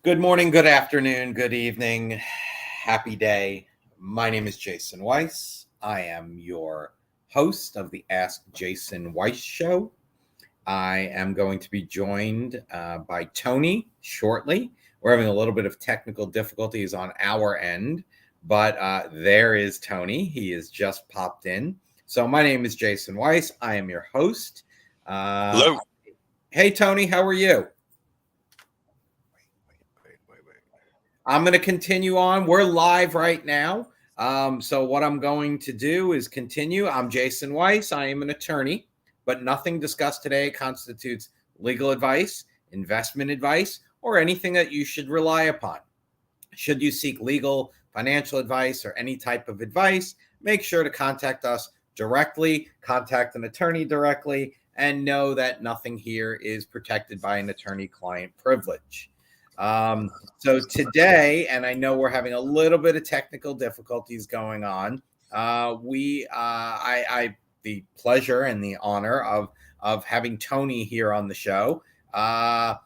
Good morning, good afternoon, good evening, happy day. My name is Jason Weiss. I am your host of the Ask Jason Weiss show. I am going to be joined by Tony shortly. We're having a little bit of technical difficulties on our end, but there is Tony. He has just popped in. So my name is Jason Weiss. I am your host. Hello. Hey, Tony, how are you? I'm going to continue on. We're live right now. So what I'm going to do is continue. I'm Jason Weiss. I am an attorney, but nothing discussed today constitutes legal advice, investment advice, or anything that you should rely upon. Should you seek legal, financial advice, or any type of advice, make sure to contact us directly, contact an attorney directly, and know that nothing here is protected by an attorney-client privilege. So today, and I know we're having a little bit of technical difficulties going on. I the pleasure and the honor of having Tony here on the show. I'm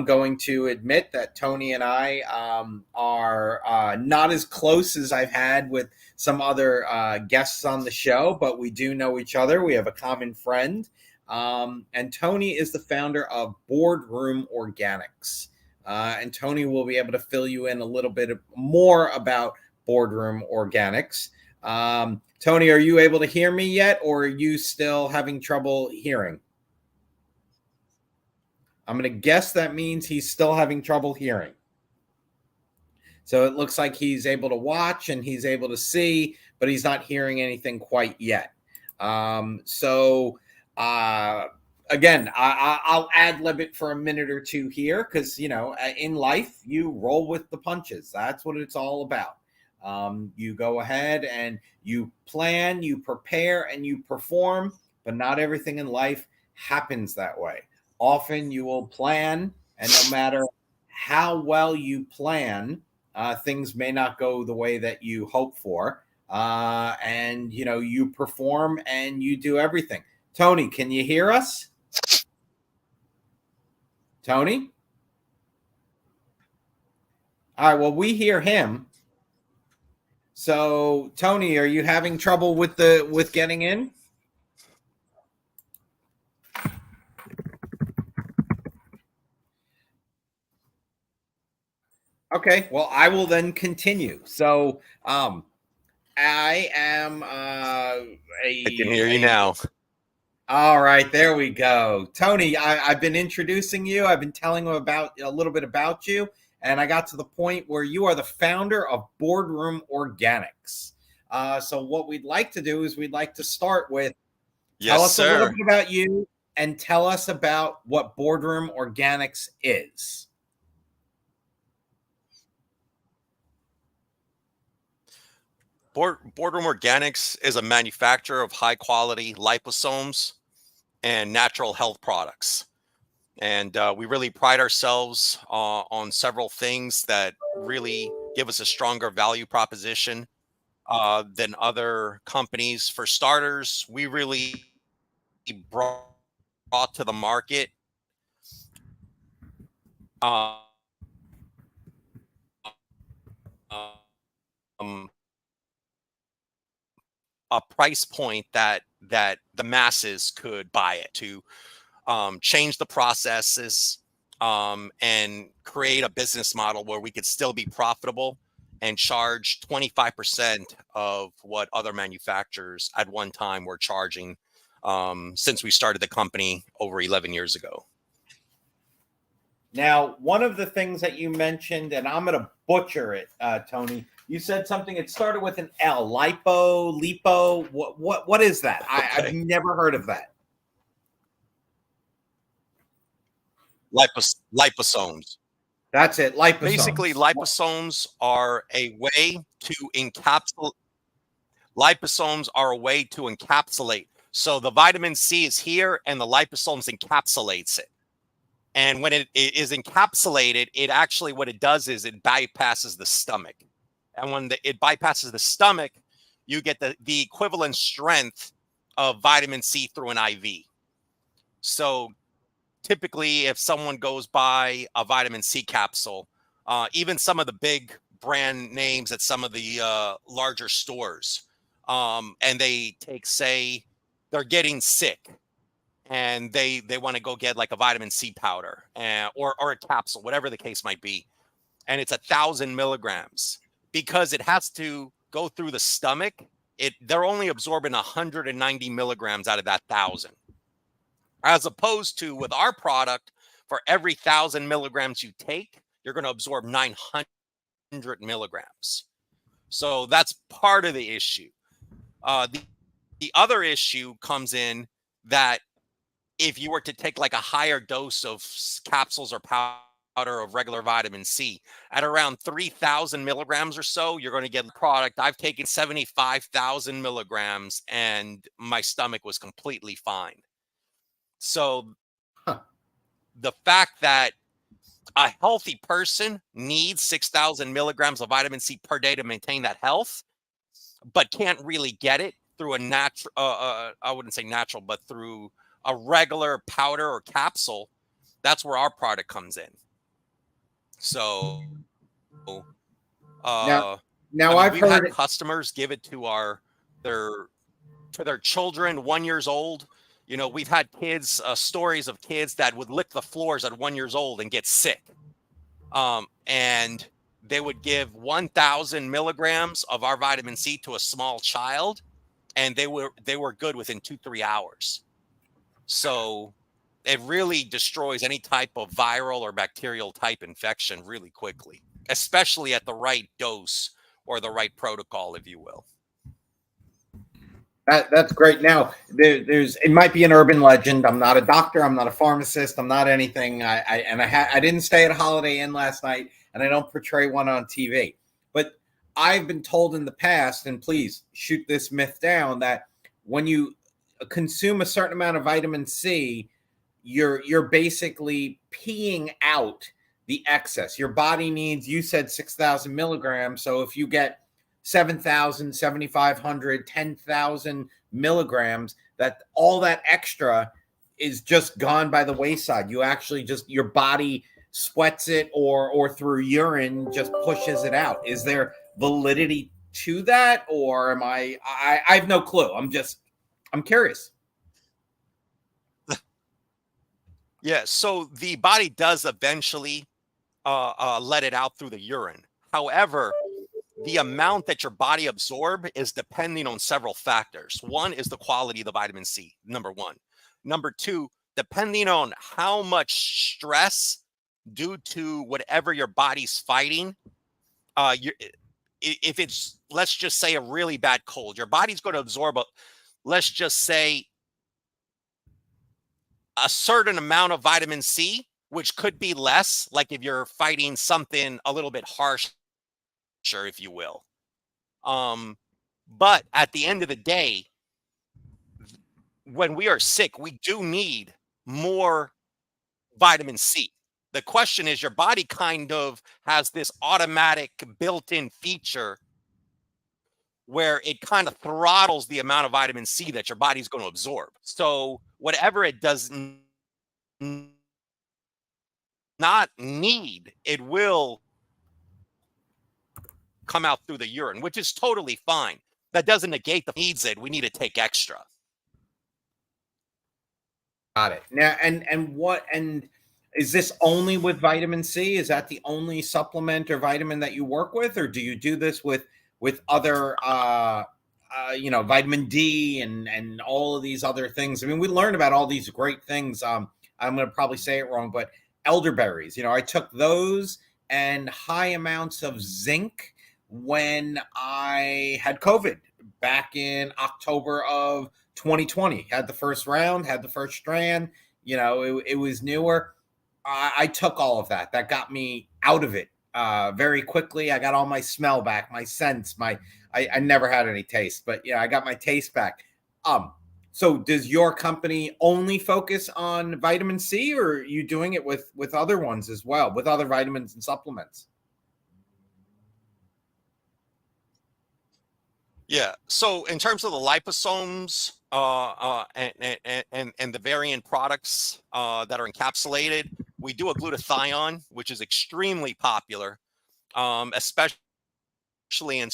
going to admit that Tony and I are not as close as I've had with some other guests on the show, but we do know each other. We have a common friend. And Tony is the founder of Boardroom Organics. And Tony will be able to fill you in a little bit more about Boardroom Organics. Tony, are you able to hear me yet, or are you still having trouble hearing? I'm going to guess that means he's still having trouble hearing. So it looks like he's able to watch and he's able to see, but he's not hearing anything quite yet. Again, I'll ad-lib it for a minute or two here because, in life, you roll with the punches. That's what it's all about. You go ahead and you plan, you prepare, and you perform, but not everything in life happens that way. Often you will plan, and no matter how well you plan, things may not go the way that you hope for. And you perform and you do everything. Tony, can you hear us? Tony? All right, well, we hear him. So, Tony, are you having trouble with getting in? Okay, well, I will then continue. So, I am I can hear you now. All right, there we go. Tony, I've been introducing you. I've been telling them about a little bit about you, and I got to the point where you are the founder of Boardroom Organics. So what we'd like to do is we'd like to start with tell us a little bit about you and tell us about what Boardroom Organics is. Boardroom Organics is a manufacturer of high-quality liposomes and natural health products. And we really pride ourselves on several things that really give us a stronger value proposition than other companies. For starters, we really brought to the market a price point that the masses could buy it to change the processes and create a business model where we could still be profitable and charge 25% of what other manufacturers at one time were charging since we started the company over 11 years ago. Now, one of the things that you mentioned, and I'm going to butcher it, Tony, you said something, it started with an L, lipo. What is that? Okay. I've never heard of that. Liposomes. That's it, liposomes. Basically, liposomes are a way to encapsulate. Liposomes are a way to encapsulate. So the vitamin C is here, and the liposomes encapsulates it. And when it is encapsulated, it actually, what it does is it bypasses the stomach. And when it bypasses the stomach, you get the equivalent strength of vitamin C through an IV. So typically if someone goes by a vitamin C capsule, even some of the big brand names at some of the larger stores, and they take, say, they're getting sick and they want to go get like a vitamin C powder or a capsule, whatever the case might be, and it's 1,000 milligrams because it has to go through the stomach. They're only absorbing 190 milligrams out of that 1,000, as opposed to with our product, for every 1,000 milligrams you take, you're going to absorb 900 milligrams. So that's part of the issue. The other issue comes in that if you were to take like a higher dose of capsules or powder of regular vitamin C at around 3,000 milligrams or so, you're going to get the product. I've taken 75,000 milligrams and my stomach was completely fine. So the fact that a healthy person needs 6,000 milligrams of vitamin C per day to maintain that health, but can't really get it through a natural, I wouldn't say natural, but through a regular powder or capsule, that's where our product comes in. So, now I mean, I've we've heard had customers give it to their children 1 year old. You know, we've had kids, stories of kids that would lick the floors at 1 year old and get sick. And they would give 1,000 milligrams of our vitamin C to a small child, and they were good within 2-3 hours. So it really destroys any type of viral or bacterial type infection really quickly, especially at the right dose or the right protocol, if you will. That's great. Now, it might be an urban legend. I'm not a doctor. I'm not a pharmacist. I'm not anything. I didn't stay at a Holiday Inn last night, and I don't portray one on TV. But I've been told in the past, and please shoot this myth down, that when you consume a certain amount of vitamin C, you're basically peeing out the excess. Your body needs, you said 6,000 milligrams. So if you get 7,000, 7,500, 10,000 milligrams, that all that extra is just gone by the wayside. You actually just, your body sweats it or through urine just pushes it out. Is there validity to that, or am I have no clue. I'm curious. Yeah, so the body does eventually let it out through the urine. However, the amount that your body absorb is depending on several factors. One is the quality of the vitamin C, number one. Number two, depending on how much stress due to whatever your body's fighting, if it's, let's just say, a really bad cold, your body's going to absorb, let's just say, a certain amount of vitamin C, which could be less, like if you're fighting something a little bit harsh, if you will. But at the end of the day, when we are sick, we do need more vitamin C. The question is, your body kind of has this automatic built-in feature where it kind of throttles the amount of vitamin C that your body's going to absorb. So whatever it does not need, it will come out through the urine, which is totally fine. That doesn't negate the needs it. We need to take extra. Got it. Now, and is this only with vitamin C? Is that the only supplement or vitamin that you work with, or do you do this with other vitamin D and all of these other things? I mean, we learned about all these great things. I'm going to probably say it wrong, but elderberries. I took those and high amounts of zinc when I had COVID back in October of 2020. Had the first round, had the first strand. It was newer. I took all of that. That got me out of it very quickly. I got all my smell back, my sense, I never had any taste, but yeah, I got my taste back. So does your company only focus on vitamin C, or are you doing it with other ones as well, with other vitamins and supplements? Yeah. So in terms of the liposomes and the variant products that are encapsulated, we do a glutathione, which is extremely popular, especially in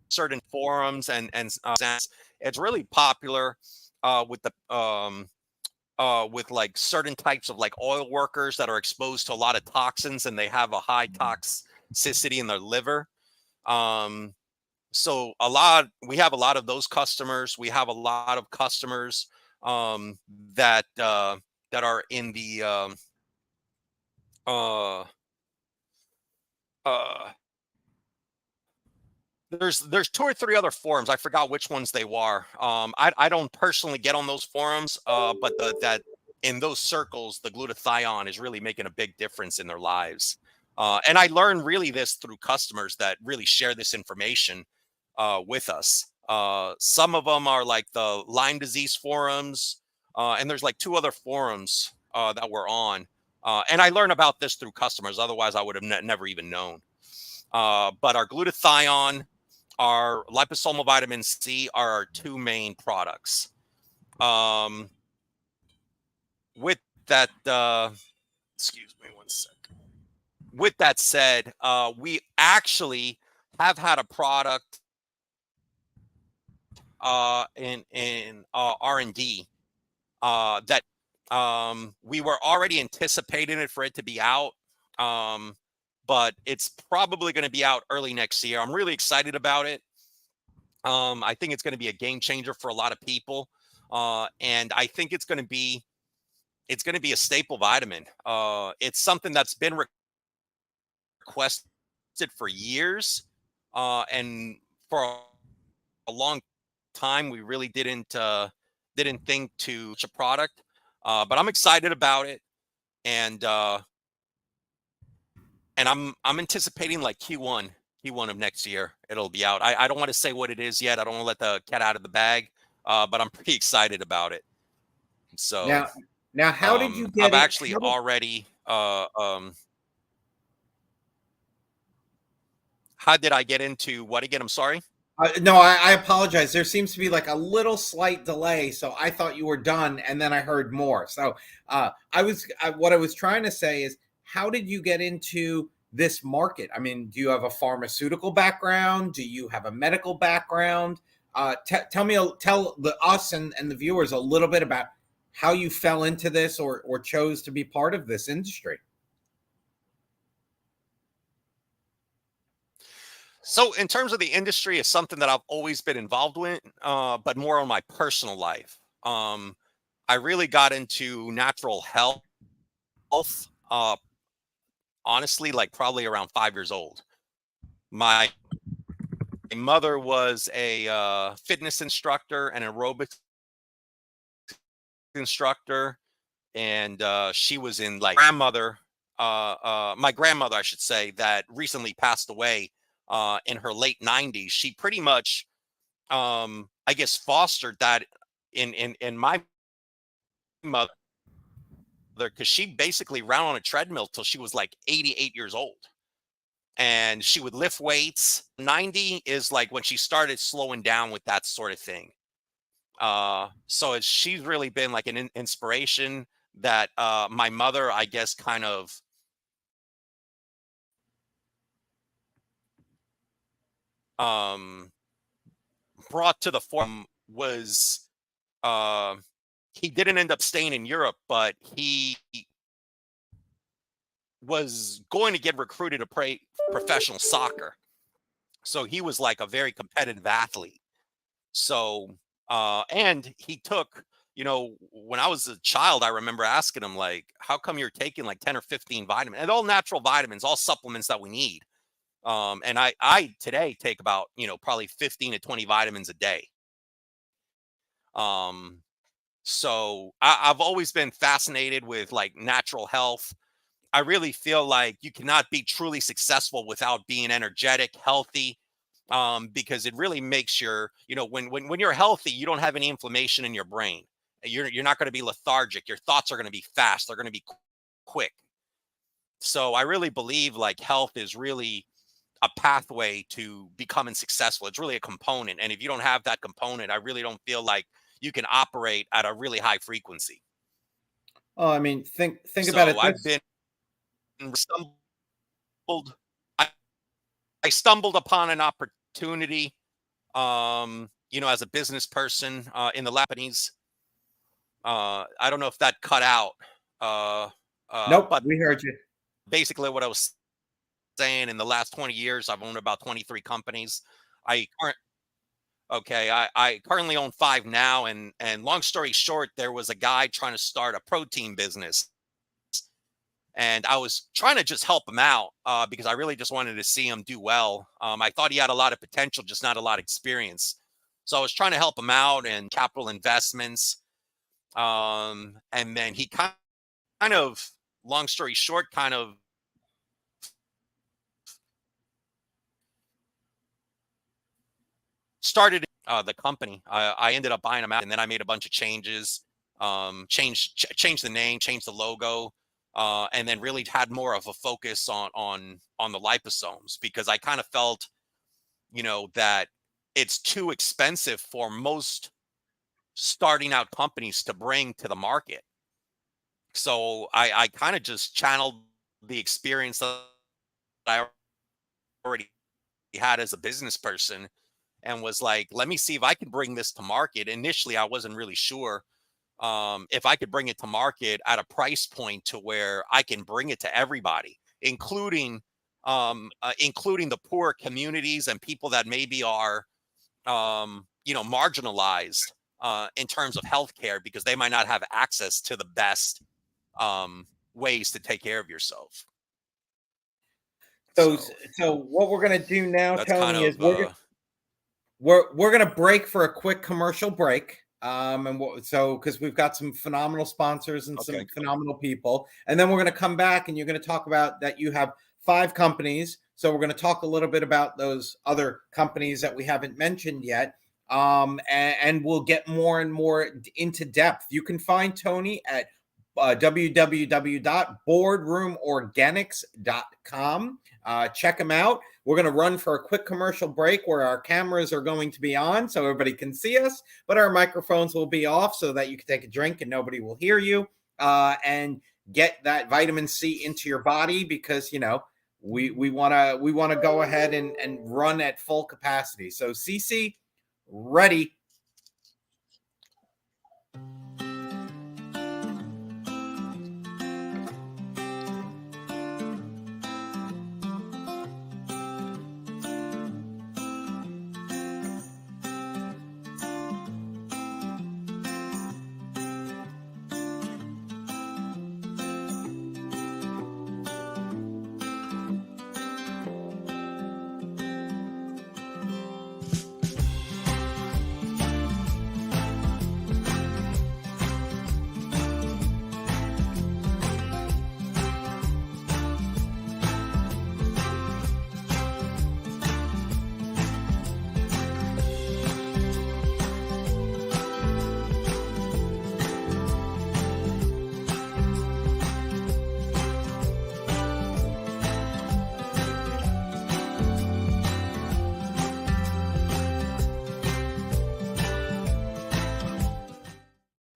certain forums and it's really popular with the with like certain types of like oil workers that are exposed to a lot of toxins and they have a high toxicity in their liver. Um, so we have a lot of those customers. We have a lot of customers um, that that are in the uh, uh, there's two or three other forums. I forgot which ones they were. I don't personally get on those forums, but that in those circles, the glutathione is really making a big difference in their lives. And I learned really this through customers that really share this information with us. Some of them are like the Lyme disease forums, and there's like two other forums that we're on. And I learned about this through customers. Otherwise, I would have never even known. But our glutathione, our liposomal vitamin C are our two main products. With that, excuse me one sec. With that said, we actually have had a product in R&D that we were already anticipating it for it to be out. But it's probably going to be out early next year. I'm really excited about it. I think it's going to be a game changer for a lot of people, and I think it's going to be a staple vitamin. It's something that's been requested for years, and for a long time we really didn't think to such a product. But I'm excited about it, and I'm anticipating like Q1 of next year it'll be out. I don't want to say what it is yet. I don't want to let the cat out of the bag, but I'm pretty excited about it. So Now, how did you I've get it? actually already how did I get into what again? I'm sorry. No, I apologize. There seems to be like a little slight delay, so I thought you were done, and then I heard more. So, what I was trying to say is, how did you get into this market? I mean, do you have a pharmaceutical background? Do you have a medical background? Tell us and the viewers a little bit about how you fell into this or chose to be part of this industry. So in terms of the industry, it's something that I've always been involved with, but more on my personal life. I really got into natural health, uh, honestly, like probably around 5 years old. My mother was a fitness instructor and aerobics instructor, and she was in like my grandmother, I should say, that recently passed away in her late 90s. She pretty much, I guess, fostered that in my mother, because she basically ran on a treadmill till she was like 88 years old. And she would lift weights. 90 is like when she started slowing down with that sort of thing. She's really been like an inspiration that my mother, I guess, kind of brought to the form was uh, he didn't end up staying in Europe, but he was going to get recruited to play professional soccer. So he was like a very competitive athlete. So, and he took, when I was a child, I remember asking him, like, how come you're taking like 10 or 15 vitamins and all natural vitamins, all supplements that we need? And I today take about, probably 15 to 20 vitamins a day. I've always been fascinated with like natural health. I really feel like you cannot be truly successful without being energetic, healthy, because it really makes when you're healthy, you don't have any inflammation in your brain. You're not going to be lethargic. Your thoughts are going to be fast. They're going to be quick. So I really believe like health is really a pathway to becoming successful. It's really a component. And if you don't have that component, I really don't feel like you can operate at a really high frequency. Oh, I mean, think So about it. I've been stumbled. I stumbled upon an opportunity, as a business person in the Japanese. I don't know if that cut out. Nope, But we heard you. basically what I was saying, in the last 20 years, I've owned about 23 companies. I currently own 5 now. And long story short, there was a guy trying to start a protein business. And I was trying to just help him out because I really just wanted to see him do well. I thought he had a lot of potential, just not a lot of experience. So I was trying to help him out in capital investments. And then he kind of, long story short, kind of started the company. I ended up buying him out, and then I made a bunch of changes, changed the name, changed the logo. And then really had more of a focus on the liposomes, because I kind of felt, that it's too expensive for most starting out companies to bring to the market. So I kind of just channeled the experience that I already had as a business person and was like, let me see if I can bring this to market. Initially, I wasn't really sure if I could bring it to market at a price point to where I can bring it to everybody, including the poor communities and people that maybe are, marginalized in terms of healthcare, because they might not have access to the best ways to take care of yourself. So what we're gonna do now, Tony, is of, we're gonna break for a quick commercial break. Because we've got some phenomenal sponsors and some phenomenal people, and then we're going to come back and you're going to talk about that you have 5 companies. So we're going to talk a little bit about those other companies that we haven't mentioned yet, and we'll get more and more into depth. You can find Tony at www.boardroomorganics.com. Check him out. We're going to run for a quick commercial break where our cameras are going to be on so everybody can see us, but our microphones will be off so that you can take a drink and nobody will hear you, and get that vitamin C into your body, because, we want to go ahead and run at full capacity. So CC, ready.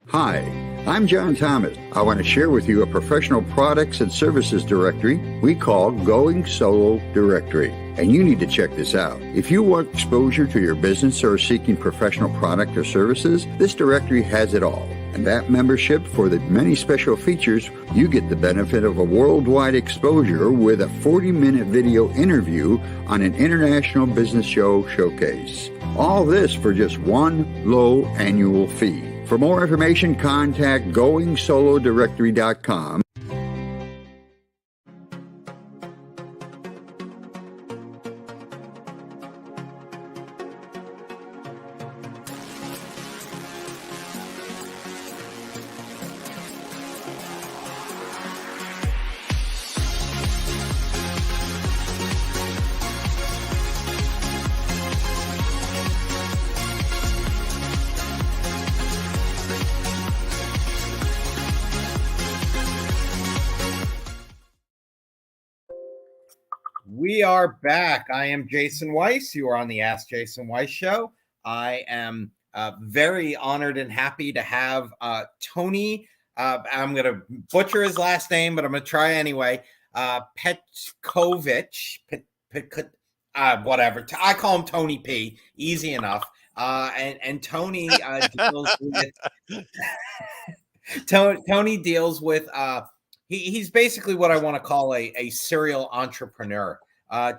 Hi, I'm John Thomas. I want to share with you a professional products and services directory we call Going Solo Directory. And you need to check this out. If you want exposure to your business or are seeking professional product or services, this directory has it all. And that membership, for the many special features, you get the benefit of a worldwide exposure with a 40-minute video interview on an international business show showcase. All this for just one low annual fee. For more information, contact GoingSoloDirectory.com. We are back. I am Jason Weiss. You are on the Ask Jason Weiss show. I am very honored and happy to have Tony. I'm going to butcher his last name, but I'm going to try anyway. Petkovich. Whatever. I call him Tony P. Easy enough. And Tony deals with Tony deals with he's basically what I want to call a serial entrepreneur.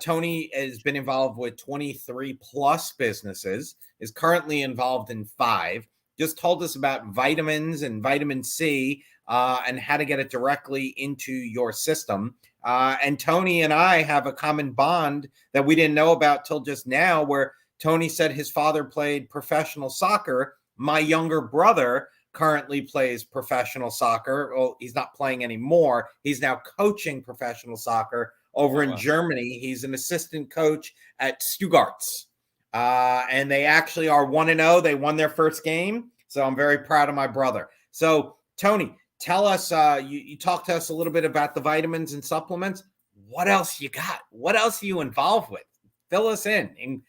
Tony has been involved with 23 plus businesses, is currently involved in 5, just told us about vitamins and vitamin C and how to get it directly into your system. And Tony and I have a common bond that we didn't know about till just now, where Tony said his father played professional soccer. My younger brother currently plays professional soccer. Well, he's not playing anymore. He's now coaching professional soccer over in Germany. He's an assistant coach at Stuttgart's. And they actually are 1-0. They won their first game. So I'm very proud of my brother. So, Tony, tell us, you talked to us a little bit about the vitamins and supplements. What else you got? What else are you involved with? Fill us in.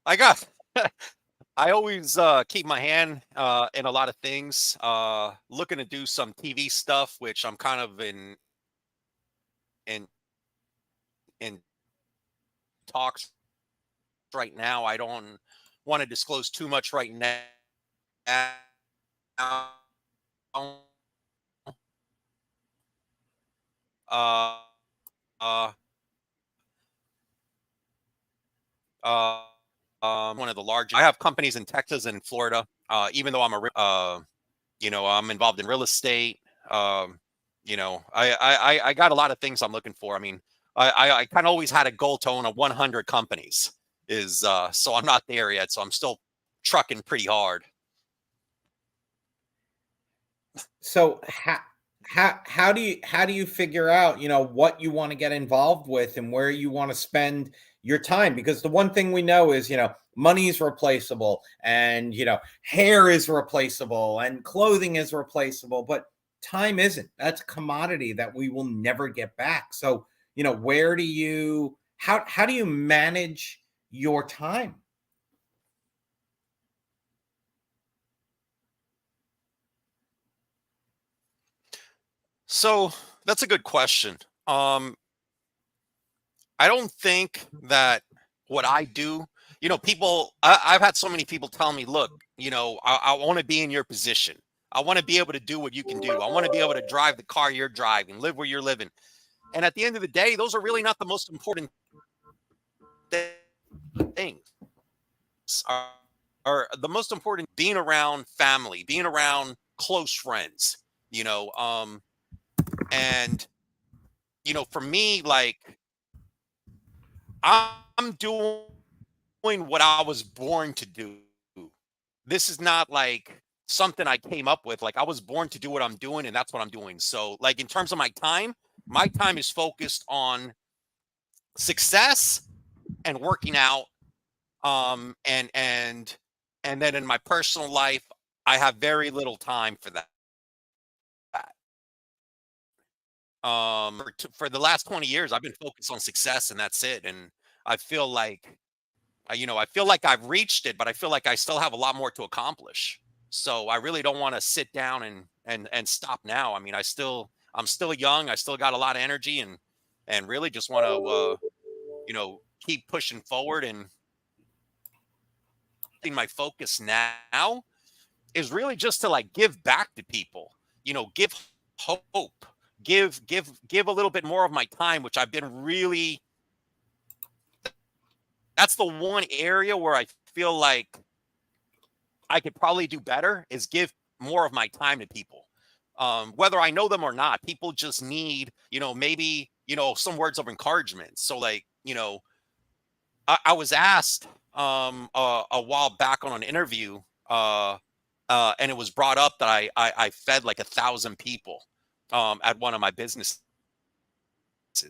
I always keep my hand in a lot of things, looking to do some TV stuff, which I'm kind of in talks right now. I don't want to disclose too much right now. Uh, uh, one of the largest. I have companies in Texas and Florida. Even though I'm I'm involved in real estate. I got a lot of things I'm looking for. I mean, I kind of always had a goal to own 100 companies. So I'm not there yet. So I'm still trucking pretty hard. So how do you figure out, what you want to get involved with and where you want to spend your time? Because the one thing we know is, money is replaceable, and, hair is replaceable, and clothing is replaceable, but time isn't. That's a commodity that we will never get back. So, how do you manage your time? So that's a good question. I don't think that what I do, I've had so many people tell me, look, I want to be in your position. I want to be able to do what you can do. I want to be able to drive the car you're driving, live where you're living. And at the end of the day, those are really not the most important things. Are the most important being around family, being around close friends, and for me, like, I'm doing what I was born to do. This is not like something I came up with. Like, I was born to do what I'm doing, and that's what I'm doing. So, like, in terms of my time is focused on success and working out. And then in my personal life, I have very little time for that. For the last 20 years, I've been focused on success, and that's it. And I feel like, I've reached it, but I feel like I still have a lot more to accomplish. So I really don't want to sit down and stop now. I mean, I'm still young. I still got a lot of energy, and really just want to, keep pushing forward. And my focus now is really just to, like, give back to people, give hope, give a little bit more of my time, which I've been really, that's the one area where I feel like I could probably do better, is give more of my time to people. Whether I know them or not, people just need, maybe, some words of encouragement. So, like, I was asked a while back on an interview, and it was brought up that I fed like 1,000 people at one of my businesses.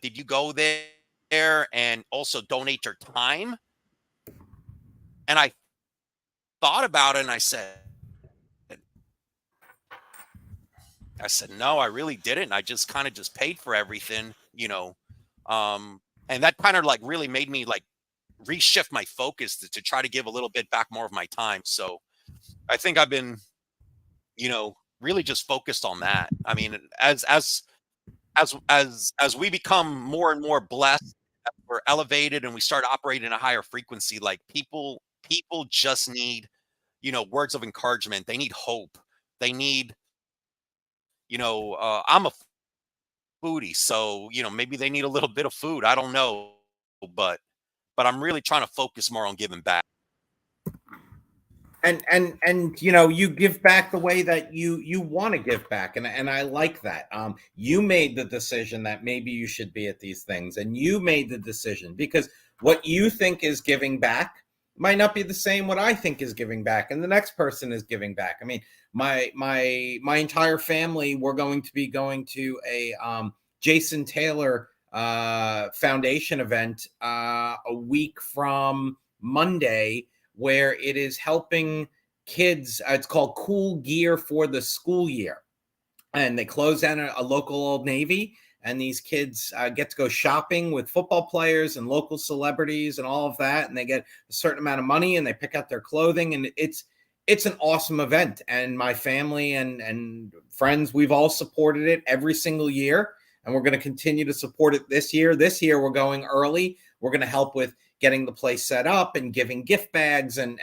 Did you go there and also donate your time? And I thought about it, and I said, I said, no, I really didn't. I just kind of just paid for everything, and that kind of like really made me like reshift my focus to try to give a little bit back more of my time. So I think I've been, really just focused on that. I mean, as we become more and more blessed, we're elevated and we start operating at a higher frequency, like people just need, words of encouragement. They need hope. They need, I'm a foodie, so maybe they need a little bit of food. I don't know, but I'm really trying to focus more on giving back. And you give back the way that you want to give back, and I like that. You made the decision that maybe you should be at these things, and you made the decision because what you think is giving back might not be the same what I think is giving back, and the next person is giving back. I mean, my entire family, we're going to be going to a Jason Taylor Foundation event a week from Monday, where it is helping kids. It's called Cool Gear for the School Year. And they close down a local Old Navy, and these kids get to go shopping with football players and local celebrities and all of that. And they get a certain amount of money and they pick out their clothing. And it's an awesome event. And my family and friends, we've all supported it every single year. And we're going to continue to support it this year. This year, we're going early. We're going to help with getting the place set up and giving gift bags and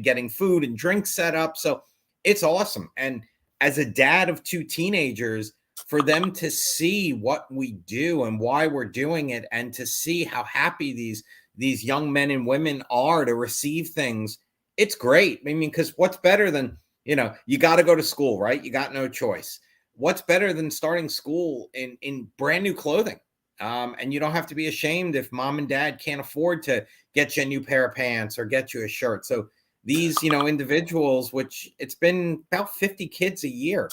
getting food and drinks set up. So it's awesome. And as a dad of two teenagers, for them to see what we do and why we're doing it, and to see how happy these young men and women are to receive things, it's great. I mean, because what's better than, you got to go to school, right? You got no choice. What's better than starting school in brand new clothing? And you don't have to be ashamed if mom and dad can't afford to get you a new pair of pants or get you a shirt. So these, individuals, which it's been about 50 kids a year,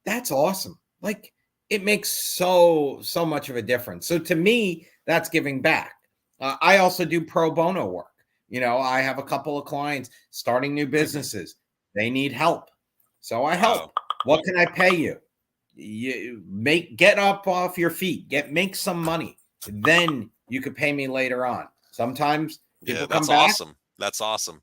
that's awesome. Like, it makes so much of a difference. So to me, that's giving back. I also do pro bono work. I have a couple of clients starting new businesses. They need help. So I help. What can I pay you? Get up off your feet, make some money. Then you could pay me later on. Sometimes people come back. Awesome. That's awesome.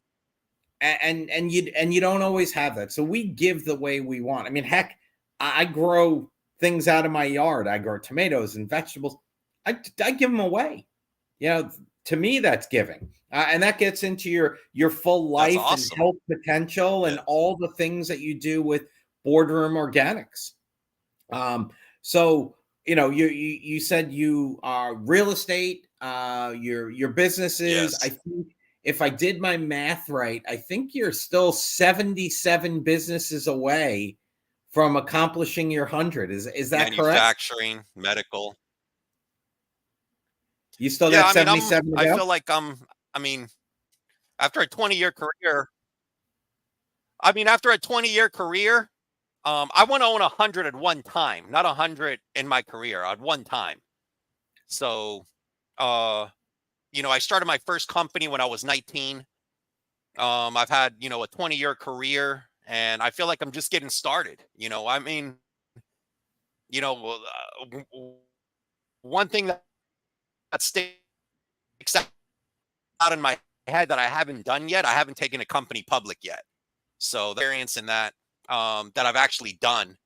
And you don't always have that. So we give the way we want. I mean, heck, I grow things out of my yard. I grow tomatoes and vegetables. I give them away. To me, that's giving. And that gets into your full life and health potential and all the things that you do with Boardroom Organics. So, you said you are real estate, your businesses. Yes. I think if I did my math right, I think you're still 77 businesses away from accomplishing your 100. Is that correct? Manufacturing, medical. You still got 77 to go? I feel like after a 20-year career, I want to own 100 at one time, not 100 in my career at one time. So, I started my first company when I was 19. I've had, a 20-year career, and I feel like I'm just getting started. One thing that sticks out in my head that I haven't done yet, I haven't taken a company public yet. So the experience in that I've actually done.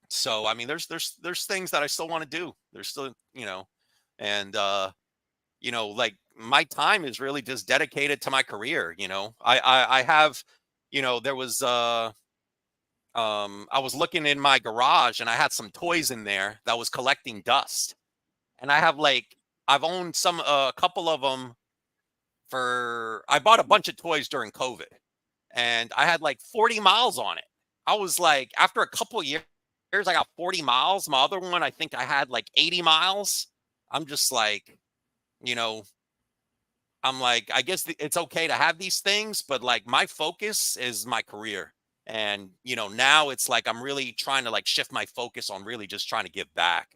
So I mean, there's things that I still want to do. There's still, like my time is really just dedicated to my career. I have, there was, I was looking in my garage and I had some toys in there that was collecting dust, and I've owned a couple of them I bought a bunch of toys during COVID. And I had 40 miles on it. I was like, after a couple of years, I got 40 miles. My other one, I think I had 80 miles. I'm just like, I'm like, I guess it's okay to have these things, but my focus is my career. And, now it's I'm really trying to shift my focus on really just trying to give back.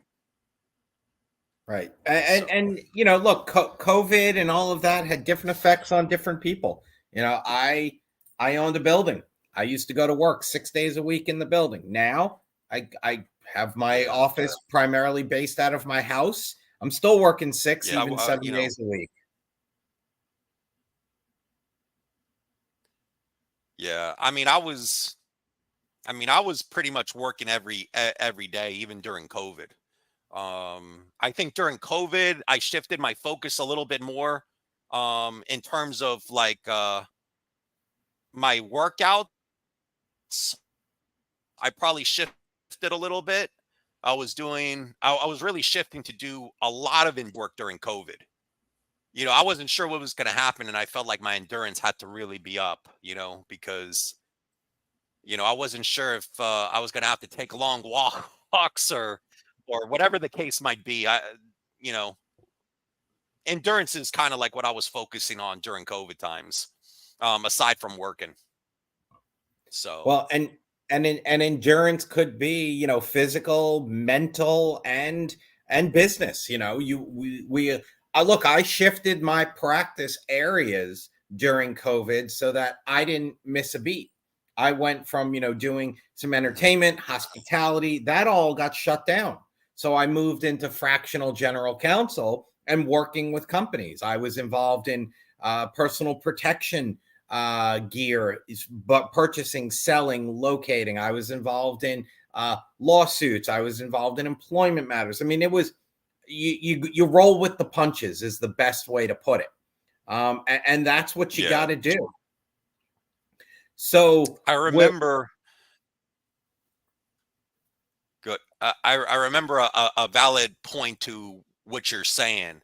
Right. And look, COVID and all of that had different effects on different people. I owned a building. I used to go to work 6 days a week in the building. Now I have my office primarily based out of my house. I'm still working 6, even 7 days a week. Yeah, I mean, I was pretty much working every day, even during COVID. I think during COVID, I shifted my focus a little bit more in terms of like my workouts. I probably shifted a little bit. I was really shifting to do a lot of work during COVID. I wasn't sure what was going to happen, and I felt like my endurance had to really be up, because I wasn't sure if I was going to have to take long walks or whatever the case might be. You know, Endurance is kind of like what I was focusing on during COVID times, aside from working. So well, and endurance could be, physical, mental, and business. Look, I shifted my practice areas during COVID so that I didn't miss a beat. I went from, doing some entertainment, hospitality, that all got shut down. So I moved into fractional general counsel and working with companies. I was involved in personal protection gear, but purchasing, selling, locating. I was involved in lawsuits. I was involved in employment matters. I mean, it was, you roll with the punches is the best way to put it. And that's what you got to do. So I remember. Good. I remember a valid point to what you're saying.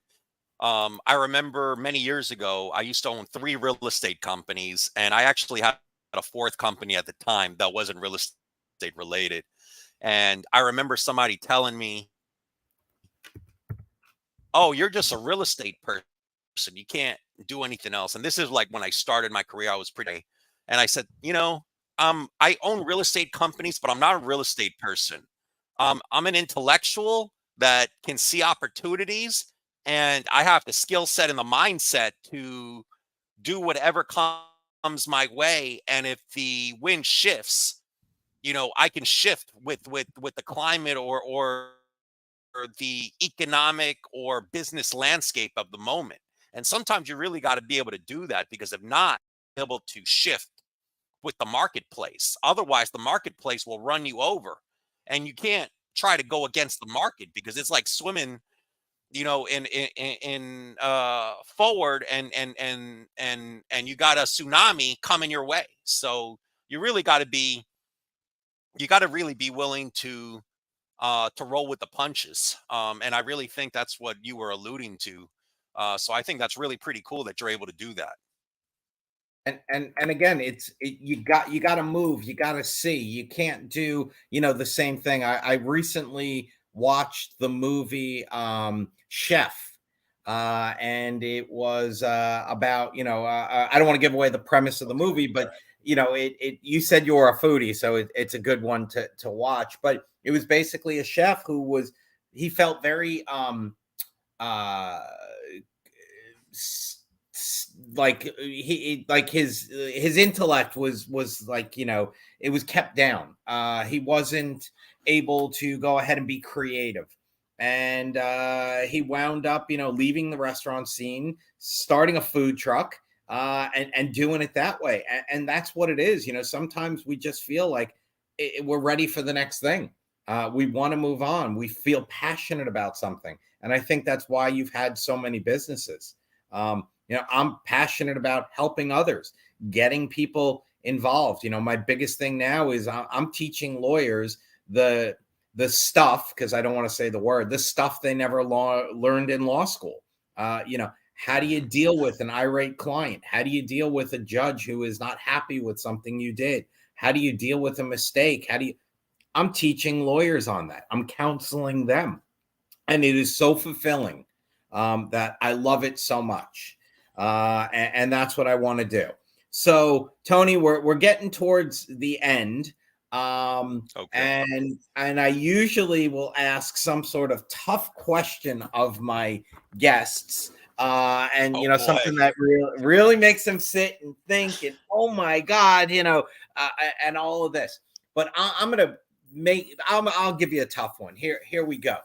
I remember many years ago, I used to own 3 real estate companies, and I actually had a 4th company at the time that wasn't real estate related. And I remember somebody telling me, "Oh, you're just a real estate person. You can't do anything else." And this is like when I started my career, I was pretty, and I said, I own real estate companies, but I'm not a real estate person. I'm an intellectual that can see opportunities, and I have the skill set and the mindset to do whatever comes my way. And if the wind shifts, I can shift with the climate or the economic or business landscape of the moment. And sometimes you really got to be able to do that, because if not, able to shift with the marketplace. Otherwise, the marketplace will run you over, and you can't try to go against the market, because it's like swimming, in forward, and you got a tsunami coming your way. So you really got to really be willing to roll with the punches. And I really think that's what you were alluding to. So I think that's really pretty cool that you're able to do that. And again, you got to move, you got to see, you can't do, the same thing. I recently watched the movie Chef, and it was about, I don't want to give away the premise of the movie, but you said you're a foodie, so it's a good one to watch. But it was basically a chef he felt very like his intellect was like, it was kept down. He wasn't able to go ahead and be creative, and he wound up leaving the restaurant scene, starting a food truck, and doing it that way. And that's what it is. Sometimes we just feel like we're ready for the next thing. We want to move on. We feel passionate about something, and I think that's why you've had so many businesses. I'm passionate about helping others, getting people involved. My biggest thing now is I'm teaching lawyers the stuff, because I don't want to say the word, the stuff they never learned in law school. How do you deal with an irate client? How do you deal with a judge who is not happy with something you did? How do you deal with a mistake? I'm teaching lawyers on that. I'm counseling them. And it is so fulfilling that I love it so much. And that's what I want to do. So, Tony, we're getting towards the end. Okay. And I usually will ask some sort of tough question of my guests. Something that really makes them sit and think, and oh my God, and all of this. But I'll give you a tough one. Here we go.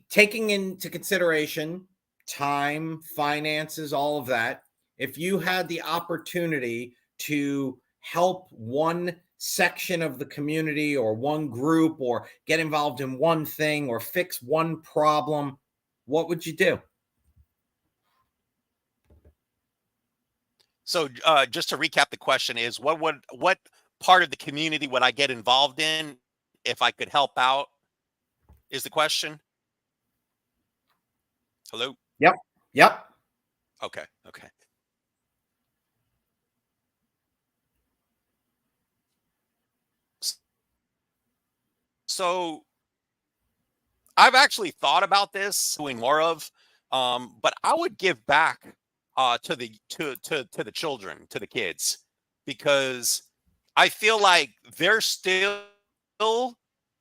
Taking into consideration time, finances, all of that, if you had the opportunity to help one section of the community or one group or get involved in one thing or fix one problem, what would you do? So just to recap, the question is, what part of the community would I get involved in if I could help out? Is the question? Hello? Yep. Okay. So I've actually thought about this doing more of, but I would give back to the children, to the kids, because I feel like they're still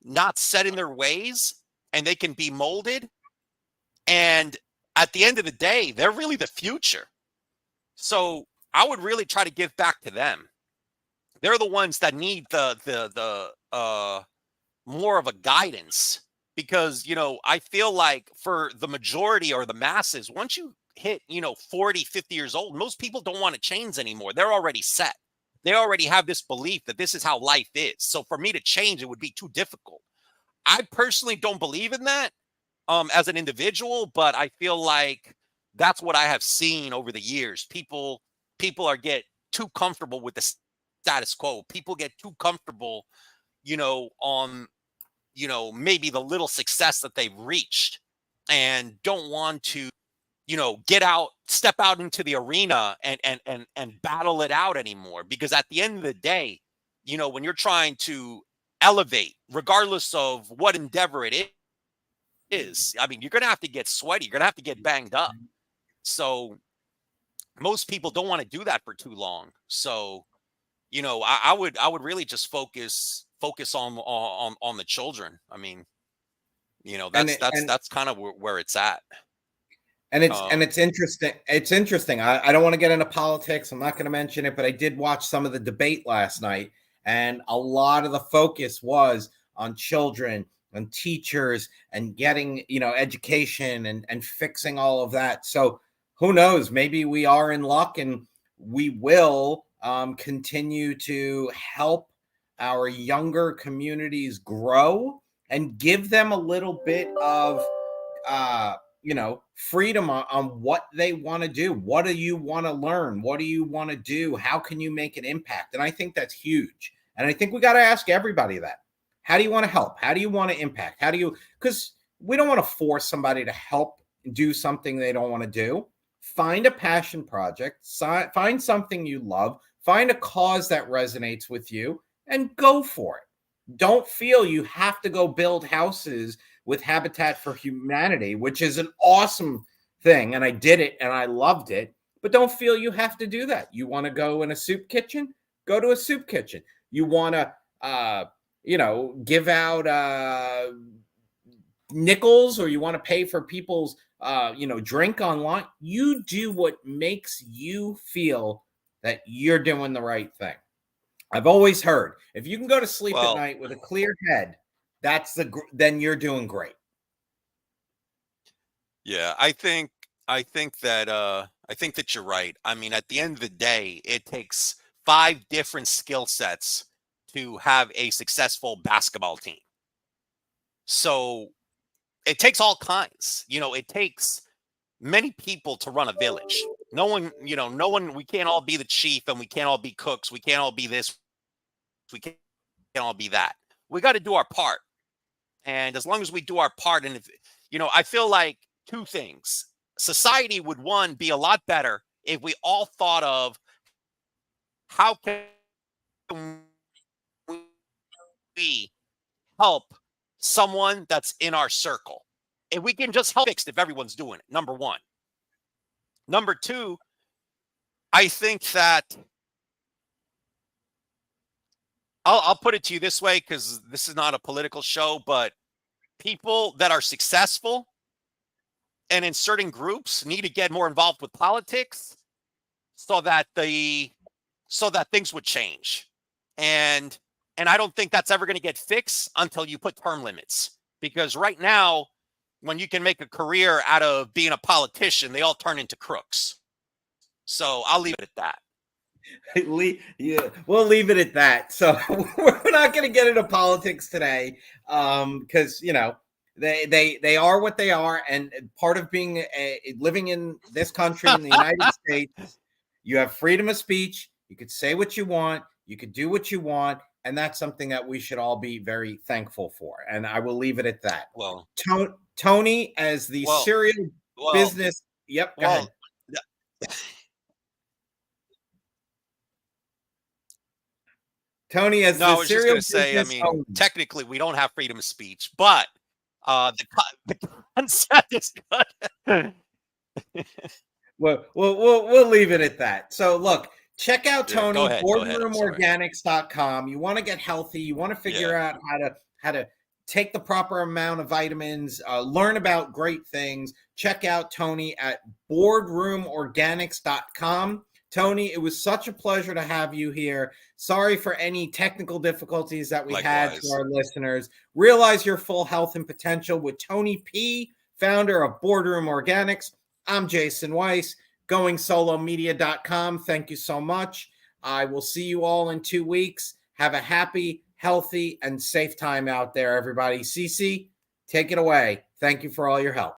not set in their ways and they can be molded. And at the end of the day, they're really the future. So I would really try to give back to them. They're the ones that need the more of a guidance, because, I feel like for the majority or the masses, once you hit, 40, 50 years old, most people don't want to change anymore. They're already set. They already have this belief that this is how life is. So for me to change, it would be too difficult. I personally don't believe in that as an individual, but I feel like that's what I have seen over the years. People get too comfortable with the status quo. People get too comfortable, on, maybe the little success that they've reached, and don't want to, step out into the arena and battle it out anymore. Because at the end of the day, when you're trying to elevate, regardless of what endeavor it is, I mean, you're going to have to get sweaty. You're going to have to get banged up. So most people don't want to do that for too long. So, I would really just focus on the children. I mean, that's kind of where it's at. And it's interesting. It's interesting. I don't want to get into politics. I'm not going to mention it, but I did watch some of the debate last night, and a lot of the focus was on children and teachers and getting, education and fixing all of that. So who knows? Maybe we are in luck, and we will continue to help our younger communities grow and give them a little bit of freedom on what they want to do. What do you want to learn? What do you want to do? How can you make an impact? And I think that's huge. And I think we got to ask everybody that. How do you want to help? How do you want to impact? Because we don't want to force somebody to help do something they don't want to do. Find a passion project, find something you love, find a cause that resonates with you, and go for it. Don't feel you have to go build houses with Habitat for Humanity, which is an awesome thing. And I did it and I loved it, but don't feel you have to do that. You want to go in a soup kitchen? Go to a soup kitchen. You want to, give out nickels, or you want to pay for people's, drink online. You do what makes you feel that you're doing the right thing. I've always heard, if you can go to sleep at night with a clear head, then you're doing great. Yeah, I think that you're right. I mean, at the end of the day, it takes 5 different skill sets to have a successful basketball team. So it takes all kinds. It takes many people to run a village. No one, we can't all be the chief, and we can't all be cooks. We can't all be this. We can't all be that. We got to do our part. And as long as we do our part, and I feel like 2 things. Society would, one, be a lot better if we all thought of how can we help someone that's in our circle. And we can just help fix if everyone's doing it, number 1. Number 2, I think that I'll put it to you this way, because this is not a political show, but people that are successful and in certain groups need to get more involved with politics, so that the so that things would change. And I don't think that's ever going to get fixed until you put term limits, because right now, when you can make a career out of being a politician, they all turn into crooks. So I'll leave it at that. Yeah, we'll leave it at that. So we're not going to get into politics today, because they are what they are, and part of being living in this country in the United States, you have freedom of speech. You could say what you want. You could do what you want, and that's something that we should all be very thankful for. And I will leave it at that. Well, Tony, as the serial business. Yep. Go ahead. Tony, as no, I the was just serial going to say, I mean, technically we don't have freedom of speech, but the concept is good. Well, we'll leave it at that. So look, check out Tony, go ahead, boardroomorganics.com. You want to get healthy. You want to figure out how to take the proper amount of vitamins, learn about great things. Check out Tony at boardroomorganics.com. Tony, it was such a pleasure to have you here. Sorry for any technical difficulties that we had to our listeners. Realize your full health and potential with Tony P., founder of Boardroom Organics. I'm Jason Weiss, GoingSoloMedia.com. Thank you so much. I will see you all in 2 weeks. Have a happy, healthy, and safe time out there, everybody. Cece, take it away. Thank you for all your help.